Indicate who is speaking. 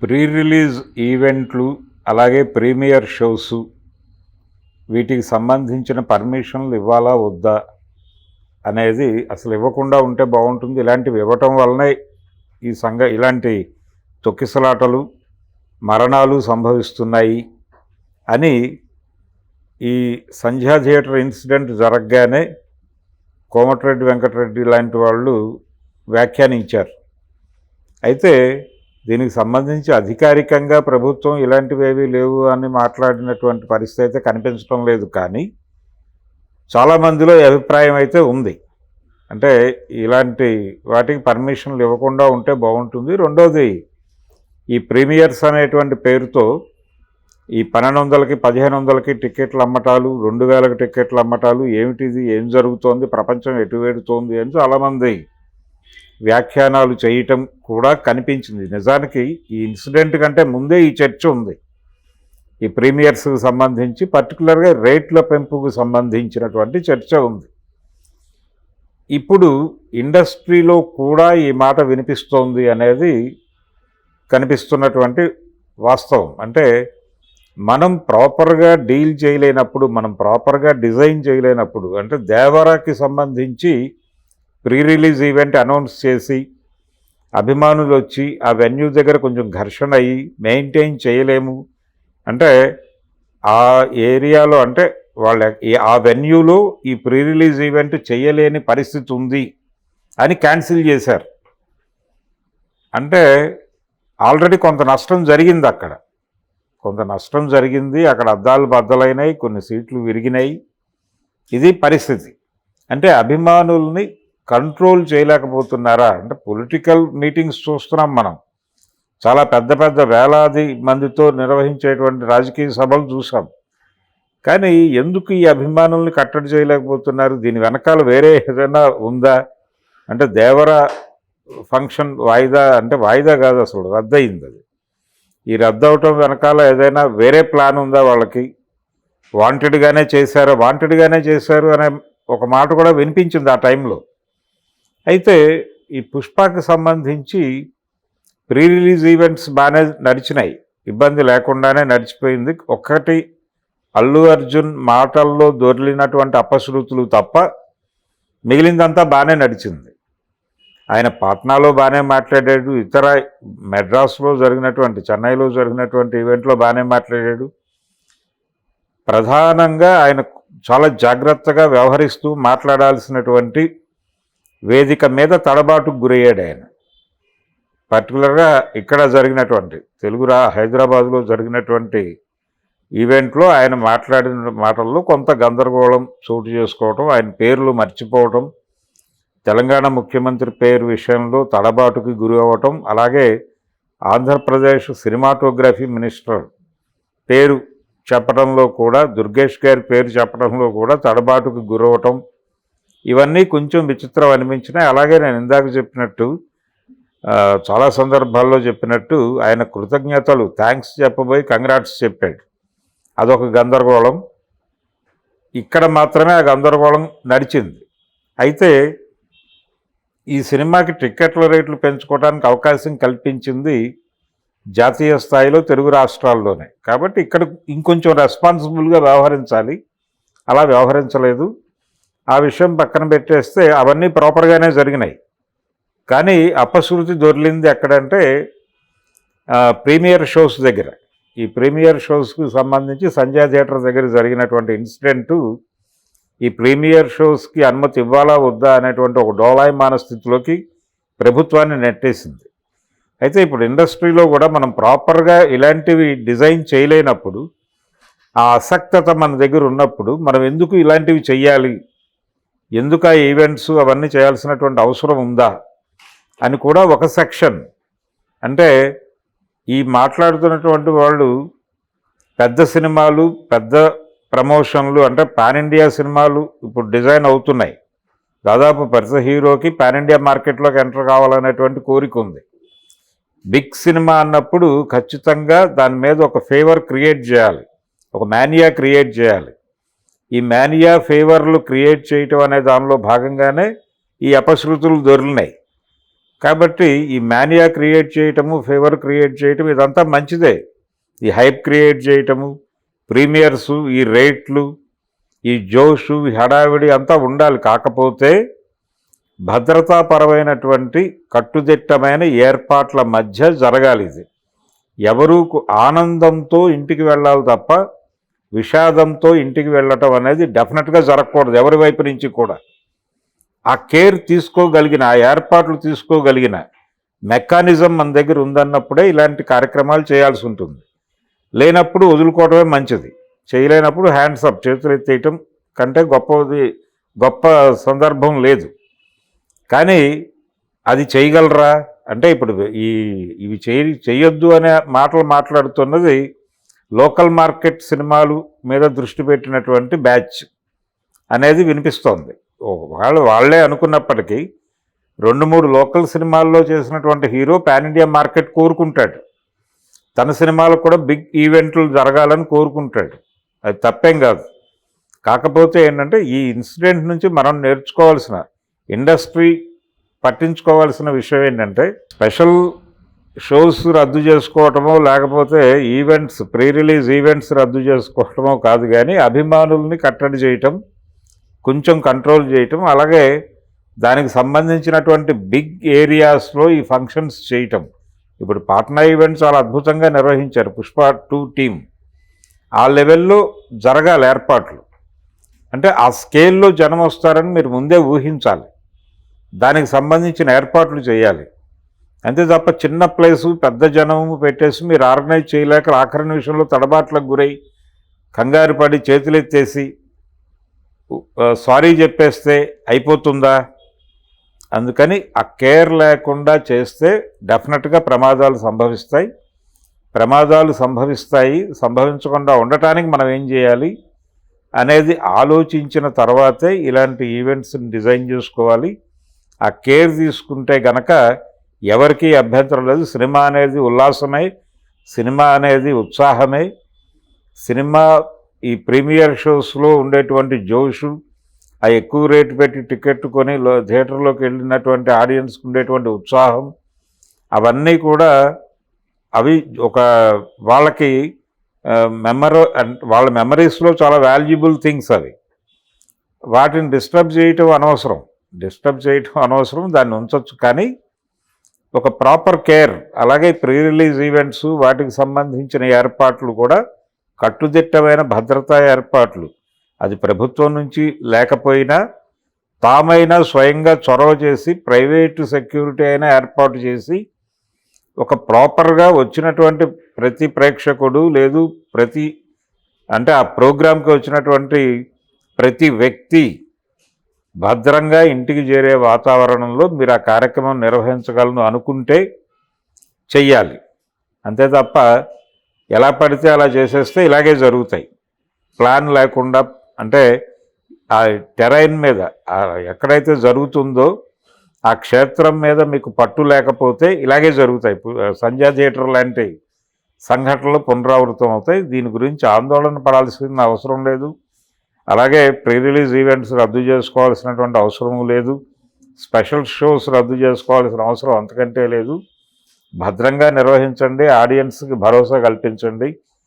Speaker 1: Pre release ఈవెంట్లు, అలాగే premier shows వీటికి సంబంధించిన పర్మిషన్లు ఇవ్వాలా వద్దా అనేది అసలు ఇవ్వకుండా ఉంటే బాగుంటుంది. ఇలాంటివి ఇవ్వటం వల్లనే ఇలాంటి తొక్కిసలాటలు, మరణాలు సంభవిస్తున్నాయి అని ఈ సంధ్యా థియేటర్ ఇన్సిడెంట్ జరగగానే కోమటిరెడ్డి వెంకటరెడ్డి లాంటి వాళ్ళు వ్యాఖ్యానించారు. అయితే దీనికి సంబంధించి అధికారికంగా ప్రభుత్వం ఇలాంటివేవీ లేవు అని మాట్లాడినటువంటి పరిస్థితి అయితే కనిపించడం లేదు. కానీ చాలామందిలో ఈ అభిప్రాయం అయితే ఉంది. అంటే ఇలాంటి వాటికి పర్మిషన్లు ఇవ్వకుండా ఉంటే బాగుంటుంది. రెండోది, ఈ ప్రీమియర్స్ అనేటువంటి పేరుతో ఈ 1200కి 1500కి టికెట్లు అమ్మటాలు, 2000కి టికెట్లు అమ్మటాలు, ఏమిటిది, ఏం జరుగుతోంది, ప్రపంచం ఎటు వెడుతోంది అని చాలామంది వ్యాఖ్యానాలు చేయటం కూడా కనిపించింది. నిజానికి ఈ ఇన్సిడెంట్ కంటే ముందే ఈ చర్చ ఉంది. ఈ ప్రీమియర్స్కి సంబంధించి పర్టికులర్గా రేట్ల పెంపుకు సంబంధించినటువంటి చర్చ ఉంది. ఇప్పుడు ఇండస్ట్రీలో కూడా ఈ మాట వినిపిస్తోంది అనేది కనిపిస్తున్నటువంటి వాస్తవం. అంటే మనం ప్రాపర్గా డీల్ చేయలేనప్పుడు, మనం ప్రాపర్గా డిజైన్ చేయలేనప్పుడు, అంటే దేవరాకి సంబంధించి ప్రీ రిలీజ్ ఈవెంట్ అనౌన్స్ చేసి అభిమానులు వచ్చి ఆ వెన్యూ దగ్గర కొంచెం ఘర్షణ అయ్యి మెయింటైన్ చేయలేము అంటే ఆ ఏరియాలో, అంటే ఆ వెన్యూలో ఈ ప్రీ రిలీజ్ ఈవెంట్ చేయలేని పరిస్థితి ఉంది అని క్యాన్సిల్ చేశారు. అంటే ఆల్రెడీ కొంత నష్టం జరిగింది, అక్కడ అద్దాలు బద్దలైనాయి, కొన్ని సీట్లు విరిగినాయి. ఇది పరిస్థితి. అంటే అభిమానుల్ని కంట్రోల్ చేయలేకపోతున్నారా? అంటే పొలిటికల్ మీటింగ్స్ చూస్తున్నాం మనం, చాలా పెద్ద పెద్ద వేలాది మందితో నిర్వహించేటువంటి రాజకీయ సభలు చూసాం. కానీ ఎందుకు ఈ అభిమానుల్ని కట్టడి చేయలేకపోతున్నారు? దీని వెనకాల వేరే ఏదైనా ఉందా? అంటే దేవర ఫంక్షన్ వాయిదా కాదు, అసలు రద్దయింది. అది ఈ రద్దు అవటం వెనకాల ఏదైనా వేరే ప్లాన్ ఉందా వాళ్ళకి? వాంటెడ్గానే చేశారు అనే ఒక మాట కూడా వినిపించింది ఆ టైంలో. అయితే ఈ పుష్పకి సంబంధించి ప్రీ రిలీజ్ ఈవెంట్స్ బాగానే నడిచినాయి, ఇబ్బంది లేకుండానే నడిచిపోయింది. ఒక్కటి అల్లు అర్జున్ మాటల్లో దొర్లినటువంటి అపశృతులు తప్ప మిగిలిందంతా బాగానే నడిచింది. ఆయన పాట్నాలో బాగానే మాట్లాడాడు, ఇతర మెడ్రాస్లో జరిగినటువంటి, చెన్నైలో జరిగినటువంటి ఈవెంట్లో బాగానే మాట్లాడాడు. ప్రధానంగా ఆయన చాలా జాగ్రత్తగా వ్యవహరిస్తూ మాట్లాడాల్సినటువంటి వేదిక మీద తడబాటుకు గురయ్యాడు ఆయన. పర్టికులర్గా ఇక్కడ జరిగినటువంటి హైదరాబాద్లో జరిగినటువంటి ఈవెంట్లో ఆయన మాట్లాడిన మాటల్లో కొంత గందరగోళం చోటు చేసుకోవటం, ఆయన పేర్లు మర్చిపోవటం, తెలంగాణ ముఖ్యమంత్రి పేరు విషయంలో తడబాటుకి గురి అవ్వటం, అలాగే ఆంధ్రప్రదేశ్ సినిమాటోగ్రఫీ మినిస్టర్ పేరు చెప్పడంలో కూడా, దుర్గేష్ గారి పేరు చెప్పడంలో కూడా తడబాటుకు గురవటం, ఇవన్నీ కొంచెం విచిత్రం అనిపించినాయి. అలాగే నేను ఇందాక చెప్పినట్టు, చాలా సందర్భాల్లో చెప్పినట్టు, ఆయన కృతజ్ఞతలు, థ్యాంక్స్ చెప్పబోయి కంగ్రాట్స్ చెప్పాడు. అదొక గందరగోళం. ఇక్కడ మాత్రమే ఆ గందరగోళం నడిచింది. అయితే ఈ సినిమాకి టిక్కెట్ల రేట్లు పెంచుకోవడానికి అవకాశం కల్పించింది జాతీయ స్థాయిలో తెలుగు రాష్ట్రాల్లోనే. కాబట్టి ఇక్కడ ఇంకొంచెం రెస్పాన్సిబుల్గా వ్యవహరించాలి, అలా వ్యవహరించలేదు. ఆ విషయం పక్కన పెట్టేస్తే అవన్నీ ప్రాపర్గానే జరిగినాయి. కానీ అపశృతి దొరికింది ఎక్కడంటే ప్రీమియర్ షోస్ దగ్గర. ఈ ప్రీమియర్ షోస్కి సంబంధించి సంధ్యా థియేటర్ దగ్గర జరిగినటువంటి ఇన్సిడెంటు ఈ ప్రీమియర్ షోస్కి అనుమతి ఇవ్వాలా వద్దా అనేటువంటి ఒక డోలాయమాన స్థితిలోకి ప్రభుత్వాన్ని నెట్టేసింది. అయితే ఇప్పుడు ఇండస్ట్రీలో కూడా మనం ప్రాపర్గా ఇలాంటివి డిజైన్ చేయలేనప్పుడు, ఆ అసక్తత మన దగ్గర ఉన్నప్పుడు మనం ఎందుకు ఇలాంటివి చెయ్యాలి, ఎందుకు ఆ ఈవెంట్స్ అవన్నీ చేయాల్సినటువంటి అవసరం ఉందా అని కూడా ఒక సెక్షన్. అంటే ఈ మాట్లాడుతున్నటువంటి వాళ్ళు పెద్ద సినిమాలు, పెద్ద ప్రమోషన్లు, అంటే పాన్ ఇండియా సినిమాలు ఇప్పుడు డిజైన్ అవుతున్నాయి. దాదాపు ప్రతి హీరోకి పాన్ ఇండియా మార్కెట్లోకి ఎంటర్ కావాలనేటువంటి కోరిక ఉంది. బిగ్ సినిమా అన్నప్పుడు ఖచ్చితంగా దాని మీద ఒక ఫేవర్ క్రియేట్ చేయాలి, ఒక మానియా క్రియేట్ చేయాలి. ఈ మానియా ఫేవర్లు క్రియేట్ చేయటం అనే దానిలో భాగంగానే ఈ అపశృతులు దొరికినాయి. కాబట్టి ఈ మానియా క్రియేట్ చేయటము, ఫేవర్ క్రియేట్ చేయటం ఇదంతా మంచిదే. ఈ హైప్ క్రియేట్ చేయటము, ప్రీమియర్సు, ఈ రేట్లు, ఈ జోషు, ఈ హడావిడి అంతా ఉండాలి. కాకపోతే భద్రతాపరమైనటువంటి కట్టుదిట్టమైన ఏర్పాట్ల మధ్య జరగాలి. ఇది ఎవరు ఆనందంతో ఇంటికి వెళ్ళాలి తప్ప విషాదంతో ఇంటికి వెళ్ళటం అనేది డెఫినెట్గా జరగకూడదు ఎవరి వైపు నుంచి కూడా. ఆ కేర్ తీసుకోగలిగిన, ఆ ఏర్పాట్లు తీసుకోగలిగిన మెకానిజం మన దగ్గర ఉందన్నప్పుడే ఇలాంటి కార్యక్రమాలు చేయాల్సి ఉంటుంది. లేనప్పుడు వదులుకోవడమే మంచిది. చేయలేనప్పుడు హ్యాండ్స్ అప్, చేతులు ఎత్తేయటం కంటే గొప్ప సందర్భం లేదు. కానీ అది చేయగలరా అంటే ఇప్పుడు ఇవి చేయొద్దు అనే మాటలు మాట్లాడుతున్నది లోకల్ మార్కెట్ సినిమాలు మీద దృష్టి పెట్టినటువంటి బ్యాచ్ అనేది వినిపిస్తోంది. వాళ్ళే అనుకున్నప్పటికీ 2-3 లోకల్ సినిమాల్లో చేసినటువంటి హీరో పాన్ ఇండియా మార్కెట్ కోరుకుంటాడు. తన సినిమాలు కూడా బిగ్ ఈవెంట్లు జరగాలని కోరుకుంటాడు. అది తప్పేం కాదు. కాకపోతే ఏంటంటే ఈ ఇన్సిడెంట్ నుంచి మనం నేర్చుకోవాల్సిన, ఇండస్ట్రీ పట్టించుకోవాల్సిన విషయం ఏంటంటే స్పెషల్ షోస్ రద్దు చేసుకోవటమో లేకపోతే ఈవెంట్స్, ప్రీ రిలీజ్ ఈవెంట్స్ రద్దు చేసుకోవటమో కాదు, కానీ అభిమానుల్ని కట్టడి చేయటం, కొంచెం కంట్రోల్ చేయటం, అలాగే దానికి సంబంధించినటువంటి బిగ్ ఏరియాస్లో ఈ ఫంక్షన్స్ చేయటం. ఇప్పుడు పాట్నా ఈవెంట్ చాలా అద్భుతంగా నిర్వహించారు పుష్ప 2 టీం. ఆ లెవెల్లో జరగాలి ఏర్పాట్లు. అంటే ఆ స్కేల్లో జనం వస్తారని మీరు ముందే ఊహించాలి. దానికి సంబంధించిన ఏర్పాట్లు చేయాలి. అంతే తప్ప చిన్న ప్లేసు పెద్ద జనము పెట్టేసి మీరు ఆర్గనైజ్ చేయలేక ఆఖరి నిమిషంలో తడబాట్లకు గురై కంగారు పడి చేతులెత్తేసి సారీ చెప్పేస్తే అయిపోతుందా? అందుకని ఆ కేర్ లేకుండా చేస్తే డెఫినెట్గా ప్రమాదాలు సంభవిస్తాయి. సంభవించకుండా ఉండటానికి మనం ఏం చేయాలి అనేది ఆలోచించిన తర్వాతే ఇలాంటి ఈవెంట్స్ని డిజైన్ చేసుకోవాలి. ఆ కేర్ తీసుకుంటే గనక ఎవరికీ అభ్యంతరం లేదు. సినిమా అనేది ఉల్లాసమే, సినిమా అనేది ఉత్సాహమే. సినిమా ఈ ప్రీమియర్ షోస్లో ఉండేటువంటి జోషు, ఆ ఎక్కువ రేటు పెట్టి టికెట్ కొని థియేటర్లోకి వెళ్ళినటువంటి ఆడియన్స్కి ఉండేటువంటి ఉత్సాహం, అవన్నీ కూడా అవి ఒక వాళ్ళకి వాళ్ళ మెమరీస్లో చాలా వాల్యుబుల్ థింగ్స్. అవి వాటిని డిస్టర్బ్ చేయటం అనవసరం, దాన్ని ఉంచవచ్చు. కానీ ఒక ప్రాపర్ కేర్, అలాగే ప్రీ రిలీజ్ ఈవెంట్స్, వాటికి సంబంధించిన ఏర్పాట్లు కూడా కట్టుదిట్టమైన భద్రతా ఏర్పాట్లు, అది ప్రభుత్వం నుంచి లేకపోయినా తామైనా స్వయంగా చొరవ చేసి ప్రైవేటు సెక్యూరిటీ అయినా ఏర్పాటు చేసి ఒక ప్రాపర్గా వచ్చినటువంటి ప్రతి ప్రేక్షకుడు లేదు అంటే ఆ ప్రోగ్రాంకి వచ్చినటువంటి ప్రతి వ్యక్తి భద్రంగా ఇంటికి చేరే వాతావరణంలో మీరు ఆ కార్యక్రమం నిర్వహించగలను అనుకుంటే చెయ్యాలి. అంతే తప్ప ఎలా పడితే అలా చేసేస్తే ఇలాగే జరుగుతాయి. ప్లాన్ లేకుండా, అంటే ఆ టెరైన్ మీద ఎక్కడైతే జరుగుతుందో ఆ క్షేత్రం మీద మీకు పట్టు లేకపోతే ఇలాగే జరుగుతాయి. సంధ్యా థియేటర్ లాంటి సంఘటనలు పునరావృతం అవుతాయి. దీని గురించి ఆందోళన పడాల్సిన అవసరం లేదు. అలాగే ప్రీ రిలీజ్ ఈవెంట్స్ రద్దు చేసుకోవాల్సినటువంటి అవసరం లేదు. స్పెషల్ షోస్ రద్దు చేసుకోవాల్సిన అవసరం అంతకంటే లేదు. భద్రంగా నిర్వహించండి, ఆడియన్స్కి భరోసా కల్పించండి.